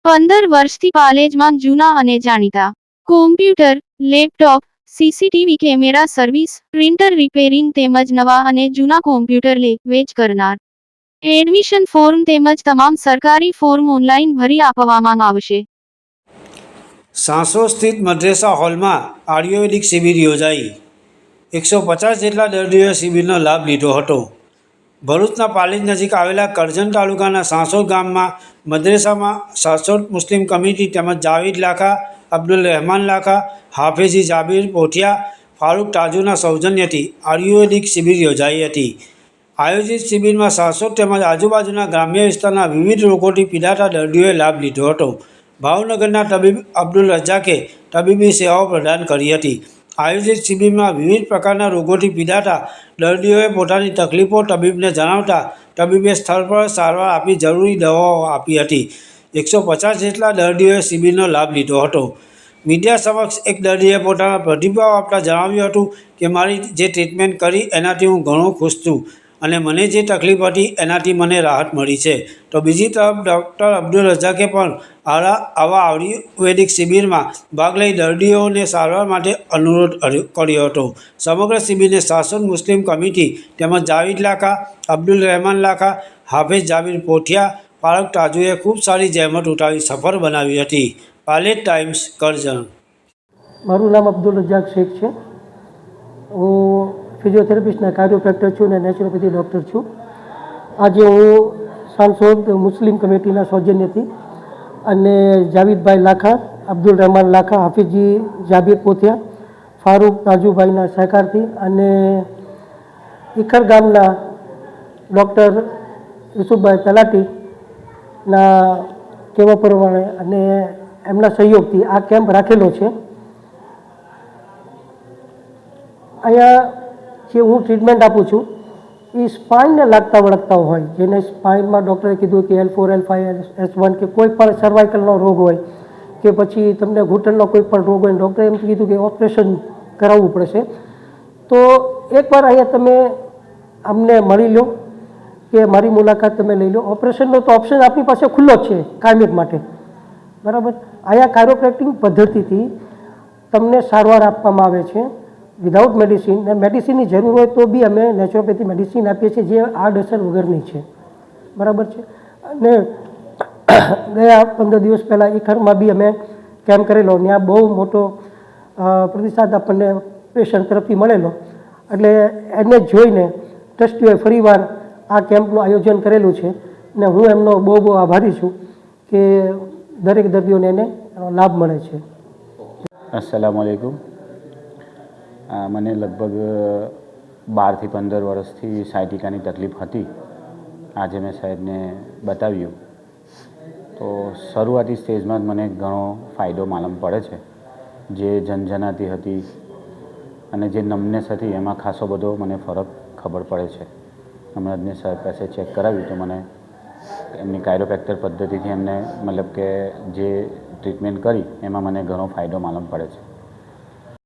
15 વર્ષથી પાલેજમાં જૂના અને જાણીતા computer, laptop, CCTV camera service, printer repairing તેમજ નવા અને જૂના કોમ્પ્યુટર લે વેચ કરનાર. એડમિશન ફોર્મ તેમજ તમામ સરકારી ફોર્મ ઓનલાઈન ભરી આપવામાં આવશે. સાંસોદ સ્થિત મદ્રેસા હોલમાં આયુર્વેદિક શિબિર યોજાઈ. 150 જેટલા દર્દીઓએ શિબિરનો લાભ લીધો હતો. ભરૂચના પાલેજ નજીક આવેલા કરજણ તાલુકાના સાંસોદ ગામમાં મદ્રેસામાં સાંસોદ મુસ્લિમ કમિટી તેમજ જાવેદ લાખા, અબ્દુલ રહેમાન લાખા, હાફેજી જાબીર પોઠિયા, ફારૂક તાજુના સૌજન્યથી આયુર્વેદિક શિબિર યોજાઈ હતી. આયોજિત શિબિરમાં સાંસોદ તેમજ આજુબાજુના ગ્રામ્ય વિસ્તારના વિવિધ રોગોથી પીડાતા દર્દીઓએ લાભ લીધો હતો. ભાવનગરના તબીબ અબ્દુલ રઝાકે તબીબી સેવાઓ પ્રદાન કરી હતી. આયોજિત શિબિરમાં વિવિધ પ્રકારના રોગોથી પીડાતા દર્દીઓએ પોતાની તકલીફો તબીબને જણાવતા તબીબે સ્થળ પર સારવાર આપી જરૂરી દવાઓ આપી હતી. 150 જેટલા દર્દીઓએ શિબિરનો લાભ લીધો હતો. મીડિયા સમક્ષ એક દર્દીએ પોતાના પ્રતિભાવ આપતા જણાવ્યું હતું કે મારી જે ટ્રીટમેન્ટ કરી એનાથી હું ઘણો ખુશ છું અને મને જે તકલીફ હતી એનાથી મને રાહત મળી છે. તો બીજી તરફ ડૉક્ટર અબ્દુલ રઝાકે પણ આવા આયુર્વેદિક શિબિરમાં ભાગ લઈ દર્દીઓને સારવાર માટે અનુરોધ કર્યો હતો. સમગ્ર શિબિરને સાંસોદ મુસ્લિમ કમિટી તેમજ જાવેદ લાખા, અબ્દુલ રહેમાન લાખા, હાફેજ જાબીર પોઠિયા, ફારૂક તાજુએ ખૂબ સારી જહેમત ઉઠાવી સફળ બનાવી હતી. પાલેજ ટાઈમ્સ, કરજણ. મારું નામ અબ્દુલ રઝાક શેખ છે. હું ફિઝિયોથેરાપિસ્ટના કાયરોપ્રેક્ટર છું અને નેચરોપેથી ડૉક્ટર છું. આજે હું સાંસોદ મુસ્લિમ કમિટીના સૌજન્યથી અને જાવેદભાઈ લાખા, અબ્દુલ રહેમાન લાખા, હાફિજી જાબીર પોથિયા, ફારૂક તાજુભાઈના સહકારથી અને ઇખર ગામના ડૉક્ટર યુસુફભાઈ તલાટીના કહેવા પ્રમાણે અને એમના સહયોગથી આ કેમ્પ રાખેલો છે. અહીંયા જે હું ટ્રીટમેન્ટ આપું છું એ સ્પાઇનને લાગતા વળગતા હોય, જેને સ્પાઇનમાં ડૉક્ટરે કીધું કે L4, L5, S1 કે કોઈ પણ સર્વાઇકલનો રોગ હોય કે પછી તમને ઘૂંટણનો કોઈ પણ રોગ હોય, ડૉક્ટરે એમ કીધું કે ઓપરેશન કરાવવું પડશે. તો એકવાર અહીંયા તમે અમને મળી લો કે મારી મુલાકાત તમે લઈ લો. ઓપરેશનનો તો ઓપ્શન આપણી પાસે ખુલ્લો જ છે કાયમિક માટે, બરાબર. અહીંયા કાયરોપ્રેક્ટિક પદ્ધતિથી તમને સારવાર આપવામાં આવે છે વિધાઉટ મેડિસિન. ને મેડિસિનની જરૂર હોય તો બી અમે નેચરોપેથી મેડિસિન આપીએ છીએ જે આડઅસર વગરની છે, બરાબર છે. અને ગયા 15 દિવસ પહેલાં ઈખરમાં બી અમે કેમ્પ કરેલો. ત્યાં બહુ મોટો પ્રતિસાદ આપણને પેશન્ટ તરફથી મળેલો. એટલે એને જોઈને ટ્રસ્ટીઓએ ફરીવાર આ કેમ્પનું આયોજન કરેલું છે ને હું એમનો બહુ બહુ આભારી છું કે દરેક દર્દીઓને એનો લાભ મળે છે. અસ્સલામુ અલૈકુમ. મને લગભગ 12 થી 15 વર્ષથી સાયટિકાની તકલીફ હતી. આજે મેં સાહેબને બતાવ્યું તો શરૂઆતી સ્ટેજમાં જ મને ઘણો ફાયદો માલુમ પડે છે. જે ઝનઝનાતી હતી અને જે નમનેસ હતી એમાં ખાસો બધો મને ફરક ખબર પડે છે. હમણાં જ મેં સાહેબ પાસે ચેક કરાવ્યું તો મને એમની કાયરોપ્રેક્ટર પદ્ધતિથી એમને મતલબ કે જે ટ્રીટમેન્ટ કરી એમાં મને ઘણો ફાયદો માલુમ પડે છે.